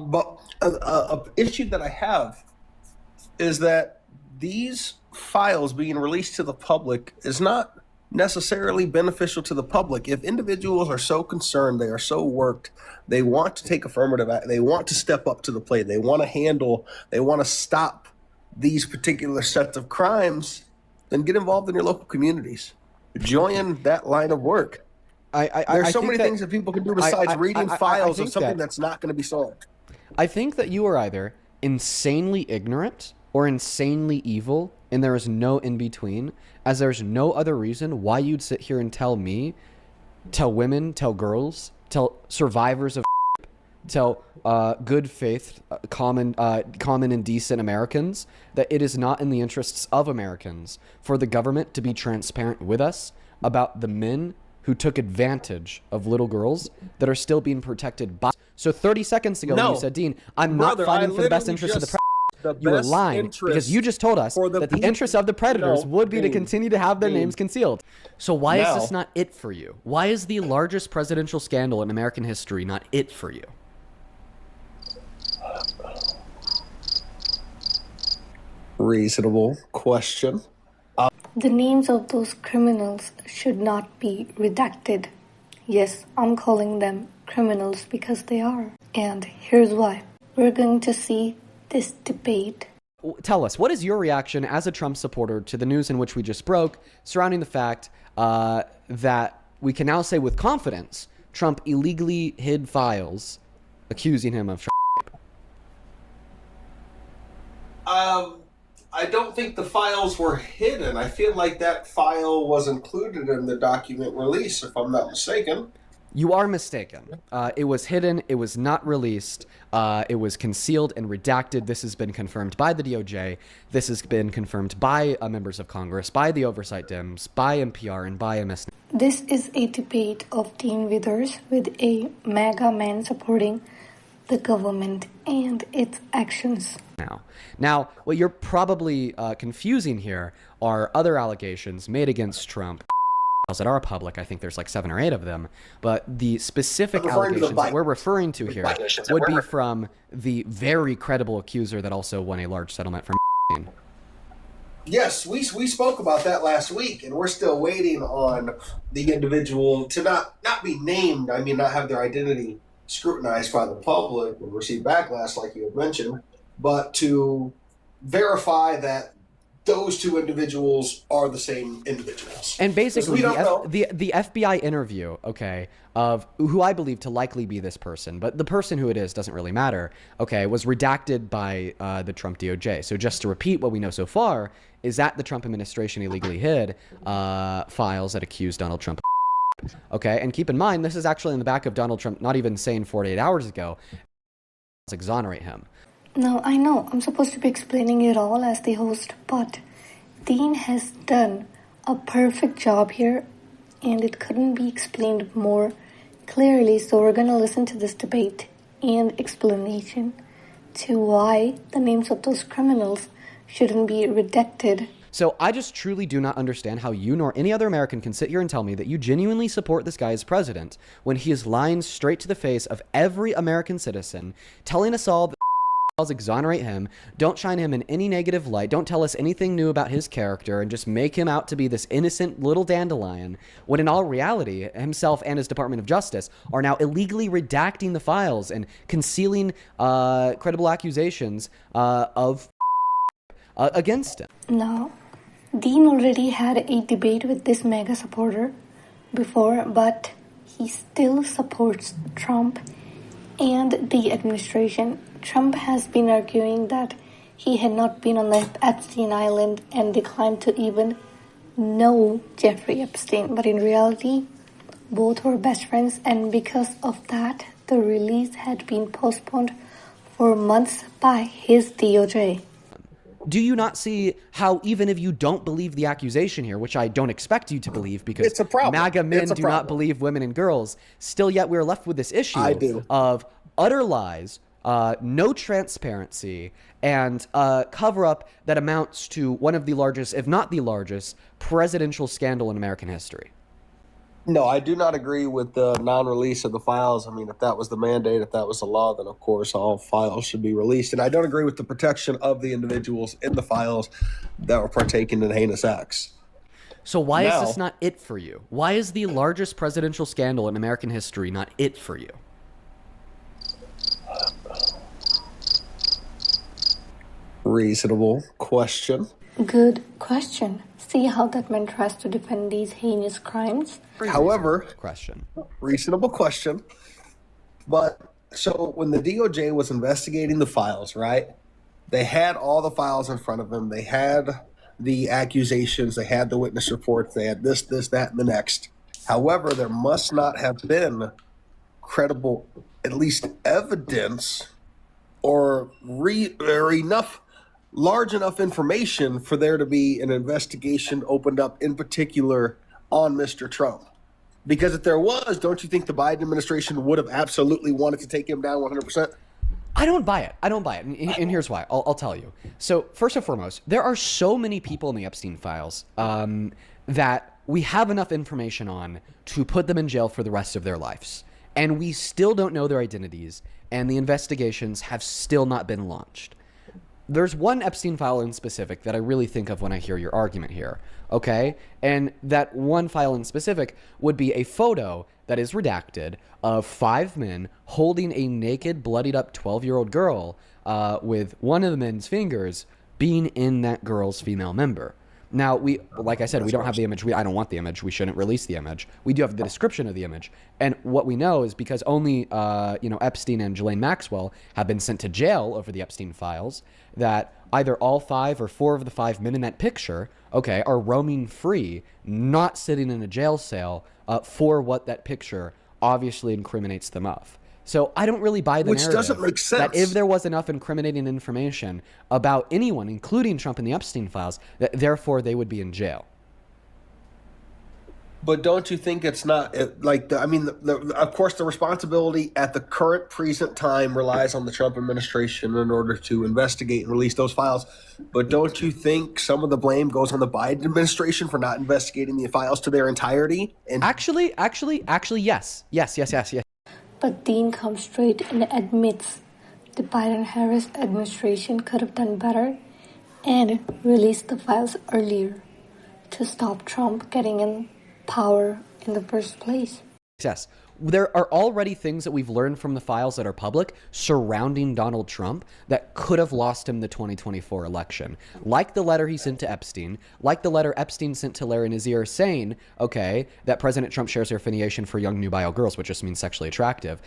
But a issue that I have is that these files being released to the public is not necessarily beneficial to the public. If individuals are so concerned, they are so worked, they want to take affirmative act, they want to step up to the plate, they want to handle, they want to stop these particular sets of crimes, then get involved in your local communities. Join that line of work. There's so many things that people can do besides reading files of something that's not going to be solved. I think that you are either insanely ignorant or insanely evil, and there is no in between, as there's no other reason why you'd sit here and tell me, tell women, tell girls, tell survivors of tell good faith, common and decent Americans that it is not in the interests of Americans for the government to be transparent with us about the men who took advantage of little girls that are still being protected by. So 30 seconds ago when you said, Dean, I'm not fighting for the best interest of the predators, you were lying because you just told us that the interests of the predators would be to continue to have their names concealed. So why is this not it for you? Why is the largest presidential scandal in American history not it for you? Reasonable question. The names of those criminals should not be redacted. Yes, I'm calling them criminals because they are. And here's why. We're going to see this debate. Tell us, what is your reaction as a Trump supporter to the news in which we just broke surrounding the fact that we can now say with confidence Trump illegally hid files accusing him of I don't think the files were hidden. I feel like that file was included in the document release, if I'm not mistaken. You are mistaken. It was hidden. It was not released. It was concealed and redacted. This has been confirmed by the DOJ. This has been confirmed by members of Congress, by the Oversight Dems, by NPR, and by MS. This is a debate of Dean Withers with a MAGA man supporting the government and its actions. Now, what you're probably confusing here are other allegations made against Trump that are public. I think there's like 7 or 8 of them. But the specific allegations that we're referring to here would be from the very credible accuser that also won a large settlement from. Yes, we spoke about that last week, and we're still waiting on the individual to not be named. I mean, not have their identity scrutinized by the public and receive backlash like you had mentioned, but to verify that those two individuals are the same individuals. And basically, the FBI interview, okay, of who I believe to likely be this person, but the person who it is doesn't really matter, okay, was redacted by the Trump DOJ. So just to repeat what we know so far is that the Trump administration illegally hid files that accuse Donald Trump. Okay, and keep in mind, this is actually in the back of Donald Trump not even saying 48 hours ago, exonerate him. No, I know. I'm supposed to be explaining it all as the host, but Dean has done a perfect job here, and it couldn't be explained more clearly, so we're going to listen to this debate and explanation to why the names of those criminals shouldn't be redacted. So I just truly do not understand how you nor any other American can sit here and tell me that you genuinely support this guy as president when he is lying straight to the face of every American citizen, telling us all that exonerate him, don't shine him in any negative light, don't tell us anything new about his character, and just make him out to be this innocent little dandelion, when in all reality, himself and his Department of Justice are now illegally redacting the files and concealing credible accusations against him. No, Dean already had a debate with this MAGA supporter before, but he still supports Trump and the administration. Trump has been arguing that he had not been on the Epstein Island and declined to even know Jeffrey Epstein. But in reality, both were best friends, and because of that, the release had been postponed for months by his DOJ. Do you not see how, even if you don't believe the accusation here, which I don't expect you to believe because it's a problem. MAGA men do not believe women and girls, still yet we're left with this issue of utter lies, no transparency, and cover-up that amounts to one of the largest, if not the largest, presidential scandal in American history? No, I do not agree with the non-release of the files. I mean, if that was the mandate, if that was the law, then of course all files should be released. And I don't agree with the protection of the individuals in the files that were partaking in heinous acts. So why is this Now, not it for you? Why is the largest presidential scandal in American history not it for you? reasonable question. Good question. See how that man tries to defend these heinous crimes? However, Question. reasonable question. But so when the DOJ was investigating the files, right? They had all the files in front of them. They had the accusations. They had the witness reports. They had this, that, and the next. However, there must not have been credible, at least evidence or enough large enough information for there to be an investigation opened up in particular on Mr. Trump. Because if there was, don't you think the Biden administration would have absolutely wanted to take him down 100%? I don't buy it. I don't buy it. And here's why. I'll tell you. So first and foremost, there are so many people in the Epstein files that we have enough information on to put them in jail for the rest of their lives. And we still don't know their identities, and the investigations have still not been launched. There's one Epstein file in specific that I really think of when I hear your argument here, okay? And that one file in specific would be a photo that is redacted of 5 men holding a naked, bloodied up 12-year-old girl with one of the men's fingers being in that girl's female member. Now, like I said, we don't have the image. I don't want the image. We shouldn't release the image. We do have the description of the image. And what we know is because only, Epstein and Ghislaine Maxwell have been sent to jail over the Epstein files, that either all 5 or 4 of the 5 men in that picture, okay, are roaming free, not sitting in a jail cell for what that picture obviously incriminates them of. So I don't really buy the Which narrative doesn't make sense. that if there was enough incriminating information about anyone, including Trump and the Epstein files, that therefore they would be in jail. But don't you think it's not of course, the responsibility at the current present time relies on the Trump administration in order to investigate and release those files. But don't you think some of the blame goes on the Biden administration for not investigating the files to their entirety? And Actually, yes. Yes. But Dean comes straight and admits the Biden-Harris administration could have done better and released the files earlier to stop Trump getting in power in the first place. Yes. There are already things that we've learned from the files that are public surrounding Donald Trump that could have lost him the 2024 election. Like the letter he sent to Epstein, like the letter Epstein sent to Larry Nassar saying, okay, that President Trump shares their affiliation for young nubile girls, which just means sexually attractive,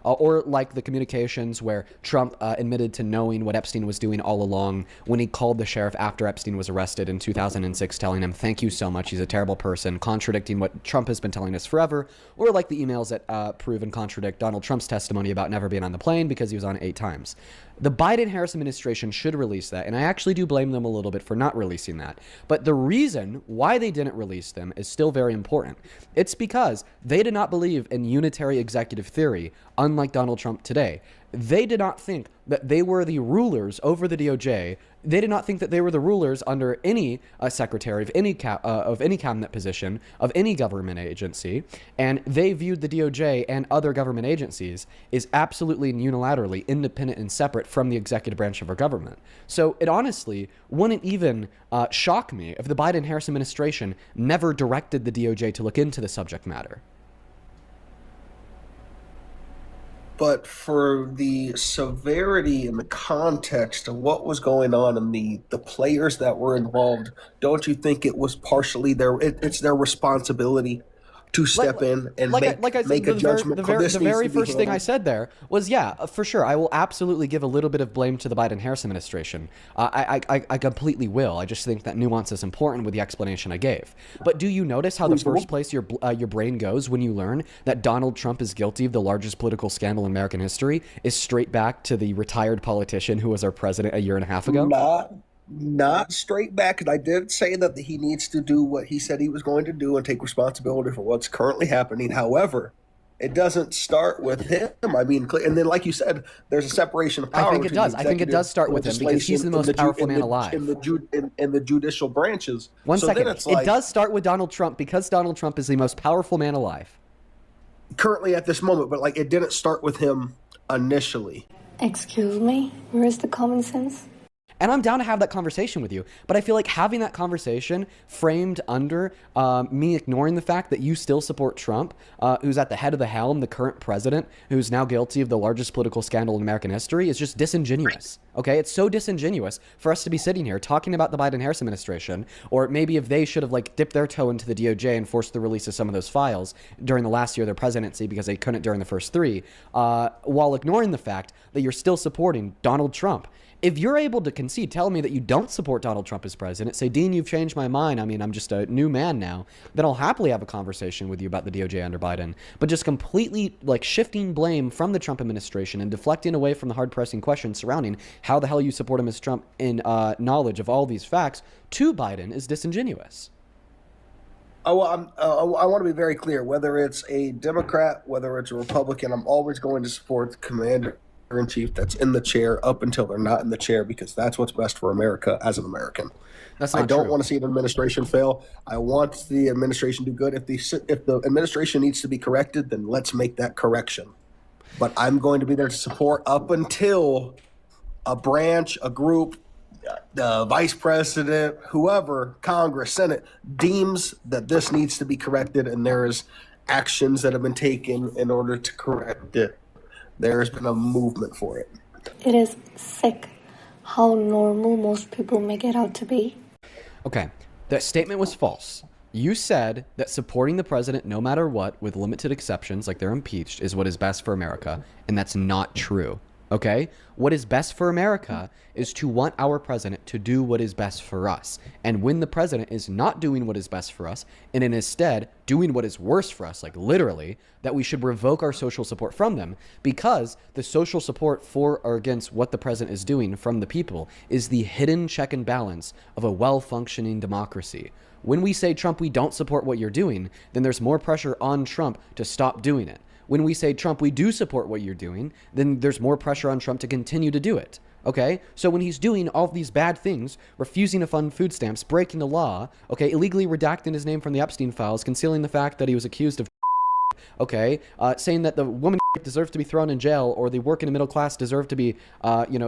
or like the communications where Trump admitted to knowing what Epstein was doing all along when he called the sheriff after Epstein was arrested in 2006, telling him, thank you so much, he's a terrible person, contradicting what Trump has been telling us forever, or like the emails that prove and contradict Donald Trump's testimony about never being on the plane because he was on it 8 times. The Biden-Harris administration should release that, and I actually do blame them a little bit for not releasing that. But the reason why they didn't release them is still very important. It's because they did not believe in unitary executive theory, unlike Donald Trump today. They did not think that they were the rulers over the DOJ. They did not think that they were the rulers under any secretary of any cabinet position of any government agency, and they viewed the DOJ and other government agencies as absolutely and unilaterally independent and separate from the executive branch of our government. So it honestly wouldn't even shock me if the Biden-Harris administration never directed the DOJ to look into the subject matter. But for the severity and the context of what was going on and the players that were involved, don't you think it was partially it's their responsibility to step in and make a judgment? The very first thing I said there was, for sure, I will absolutely give a little bit of blame to the Biden-Harris administration. I completely will. I just think that nuance is important with the explanation I gave. But do you notice how the first place your brain goes when you learn that Donald Trump is guilty of the largest political scandal in American history is straight back to the retired politician who was our president a year and a half ago? Not straight back, because I did say that he needs to do what he said he was going to do and take responsibility for what's currently happening. However, it doesn't start with him. I mean, and then like you said, there's a separation of power. I think it does. I think it does start with him because he's the most powerful man alive. In the judicial branches. One second. Then it's like, it does start with Donald Trump because Donald Trump is the most powerful man alive. Currently at this moment, but like it didn't start with him initially. Excuse me? Where is the common sense? And I'm down to have that conversation with you. But I feel like having that conversation framed under me ignoring the fact that you still support Trump, who's at the head of the helm, the current president, who's now guilty of the largest political scandal in American history, is just disingenuous. Okay? It's so disingenuous for us to be sitting here talking about the Biden-Harris administration, or maybe if they should have like dipped their toe into the DOJ and forced the release of some of those files during the last year of their presidency because they couldn't during the first three, while ignoring the fact that you're still supporting Donald Trump. If you're able to concede, tell me that you don't support Donald Trump as president, say, Dean, you've changed my mind. I mean, I'm just a new man now. Then I'll happily have a conversation with you about the DOJ under Biden. But just completely like shifting blame from the Trump administration and deflecting away from the hard pressing questions surrounding how the hell you support him as Trump in knowledge of all these facts to Biden is disingenuous. I want to be very clear. Whether it's a Democrat, whether it's a Republican, I'm always going to support the commander-in-chief that's in the chair up until they're not in the chair, because that's what's best for America as an American. That's not I don't true. want to see an administration fail. I want the administration to do good. If the administration needs to be corrected, then let's make that correction. But I'm going to be there to support up until a branch, a group, the vice president, whoever, Congress, Senate, deems that this needs to be corrected and there is actions that have been taken in order to correct it. There has been a movement for it. It is sick how normal most people make it out to be. Okay, that statement was false. You said that supporting the president no matter what, with limited exceptions like they're impeached, is what is best for America, and that's not true. Okay? What is best for America is to want our president to do what is best for us. And when the president is not doing what is best for us, and instead doing what is worse for us, like literally, that we should revoke our social support from them, because the social support for or against what the president is doing from the people is the hidden check and balance of a well-functioning democracy. When we say, Trump, we don't support what you're doing, then there's more pressure on Trump to stop doing it. When we say, Trump, we do support what you're doing, then there's more pressure on Trump to continue to do it. Okay? So when he's doing all these bad things, refusing to fund food stamps, breaking the law, okay, illegally redacting his name from the Epstein files, concealing the fact that he was accused of okay, saying that the woman deserves to be thrown in jail, or the working middle class deserve to be,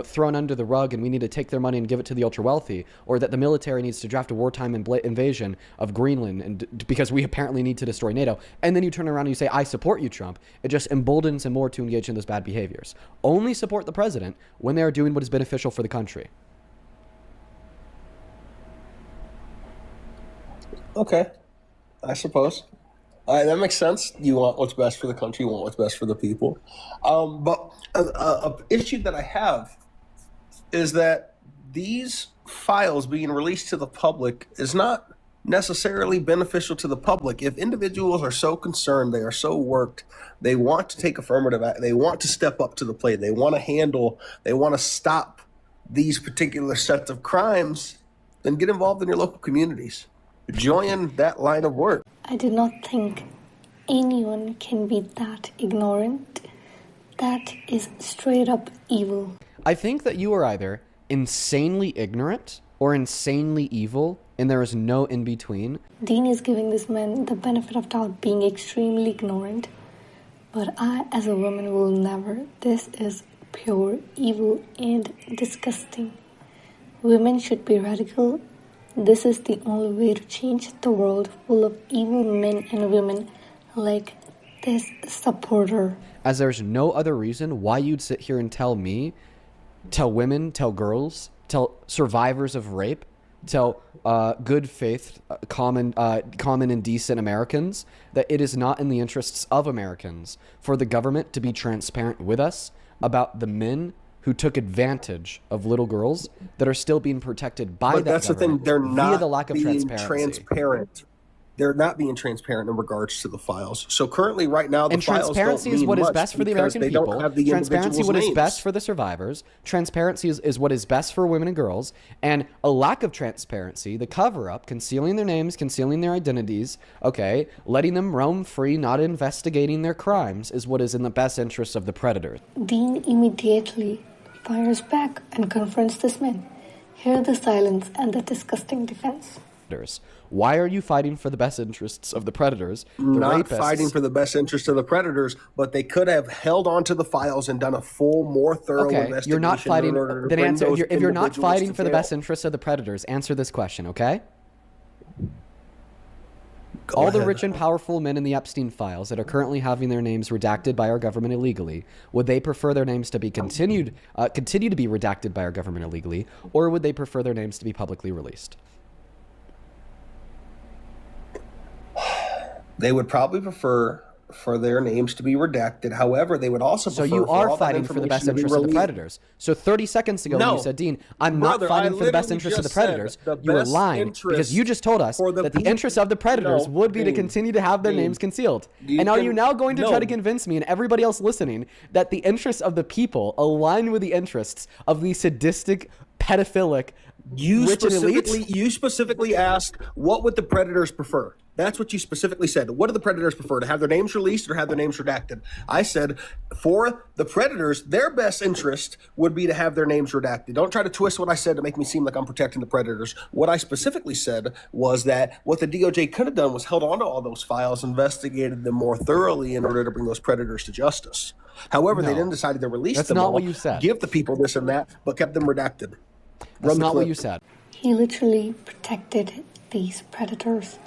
thrown under the rug, and we need to take their money and give it to the ultra wealthy, or that the military needs to draft a wartime invasion of Greenland, and because we apparently need to destroy NATO. And then you turn around and you say, I support you, Trump. It just emboldens him more to engage in those bad behaviors. Only support the president when they are doing what is beneficial for the country. Okay, I suppose. That makes sense. You want what's best for the country. You want what's best for the people. But a issue that I have is that these files being released to the public is not necessarily beneficial to the public. If individuals are so concerned, they are so worked, they want to take affirmative action, they want to step up to the plate, they want to stop these particular sets of crimes, then get involved in your local communities. Join that line of work. I did not think anyone can be that ignorant. That is straight up evil. I think that you are either insanely ignorant or insanely evil, and there is no in between. Dean is giving this man the benefit of doubt, being extremely ignorant. But I, as a woman, will never. This is pure evil and disgusting. Women should be radical. This is the only way to change the world full of evil men and women like this supporter. As there's no other reason why you'd sit here and tell me, tell women, tell girls, tell survivors of rape, tell good faith, common and decent Americans that it is not in the interests of Americans for the government to be transparent with us about the men who took advantage of little girls that are still being protected by But that that's the thing, government they're via not the lack of being transparency. transparent. they're not being transparent in regards to the files. So currently, right now, the And files transparency don't is mean what is much best for the because American they don't people. have the Transparency individuals' what is names. best for the survivors. Transparency is what is best for women and girls. And a lack of transparency, the cover-up, concealing their names, concealing their identities, okay, letting them roam free, not investigating their crimes, is what is in the best interest of the predators. Dean immediately fires back and confronts this man. Hear the silence and the disgusting defense. Why are you fighting for the best interests of the predators? The Not rapists? fighting for the best interest of the predators, but they could have held on to the files and done a full, more thorough Okay, investigation. you're not fighting. in order to Then bring answer. those If you're not individuals fighting to for the jail. best interests of the predators, answer this question, okay? Go All the ahead. rich and powerful men in the Epstein files that are currently having their names redacted by our government illegally, would they prefer their names to be continue to be redacted by our government illegally, or would they prefer their names to be publicly released? They would probably prefer for their names to be redacted. However, they would also So prefer you for are all that fighting for the best information to be interests of the released. predators. So 30 seconds ago when No. you said, Dean, I'm Brother, not fighting I for the best literally interests of the just said predators, the you were best lying because you just told us for the that the people- interests of the predators No, would be to Dean, continue to have their Dean, names concealed. you And are you can- now going to try no. to convince me and everybody else listening that the interests of the people align with the interests of the sadistic, pedophilic, rich and elite? You specifically asked, what would the predators prefer? That's what you specifically said. What do the predators prefer, to have their names released or have their names redacted? I said, for the predators, their best interest would be to have their names redacted. Don't try to twist what I said to make me seem like I'm protecting the predators. What I specifically said was that what the DOJ could have done was held on to all those files, investigated them more thoroughly in order to bring those predators to justice. However, they No. then decided to release That's them not all, what you said. give the people this and that, but kept them redacted. That's Run the not what clip. you said. He literally protected these predators.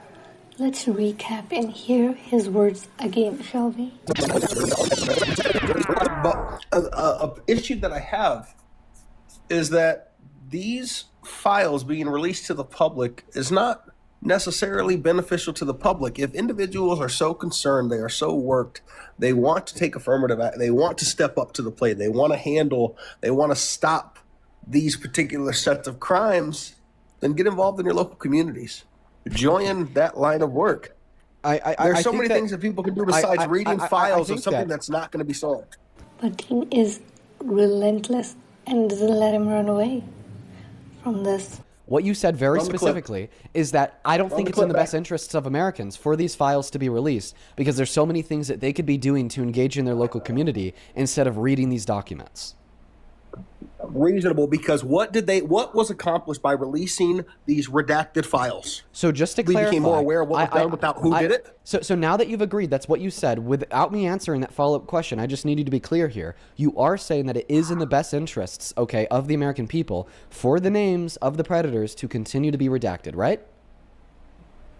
Let's recap and hear his words again, shall we? But a issue that I have is that these files being released to the public is not necessarily beneficial to the public. If individuals are so concerned, they are so worked, they want to take affirmative act, they want to step up to the plate, they want to stop these particular sets of crimes, then get involved in your local communities. Join that line of work. There's so many things that people can do besides reading files of something that's not going to be solved. But Dean is relentless and doesn't let him run away from this. What you said very Run the clip. specifically is that I don't think the it's in clip the best back. interests of Americans for these files to be released because there's so many things that they could be doing to engage in their local community instead of reading these documents. Reasonable, because what was accomplished by releasing these redacted files? So just to We clarify, became more aware of what was done without who did it? So now that you've agreed, that's what you said. Without me answering that follow-up question, I just need you to be clear here. You are saying that it is in the best interests, okay, of the American people for the names of the predators to continue to be redacted, right?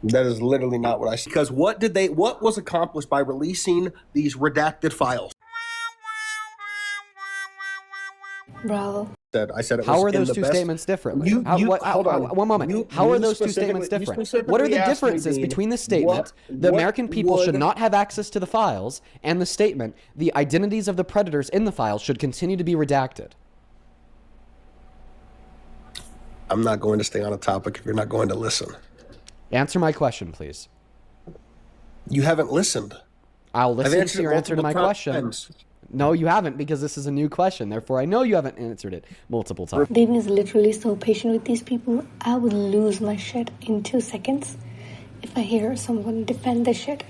That is literally not what I said. Because what was accomplished by releasing these redacted files? Bravo. I said it How was are in those the two best- statements different? Hold on. One moment. How are those two statements different? What are the differences between the statement, the American people should not have access to the files, and the statement, the identities of the predators in the files should continue to be redacted? I'm not going to stay on a topic if you're not going to listen. Answer my question, please. You haven't listened. I'll listen answered to your it answer to my multiple question. times. No, you haven't, because this is a new question. Therefore, I know you haven't answered it multiple times. Dean is literally so patient with these people. I would lose my shit in 2 seconds if I hear someone defend this shit.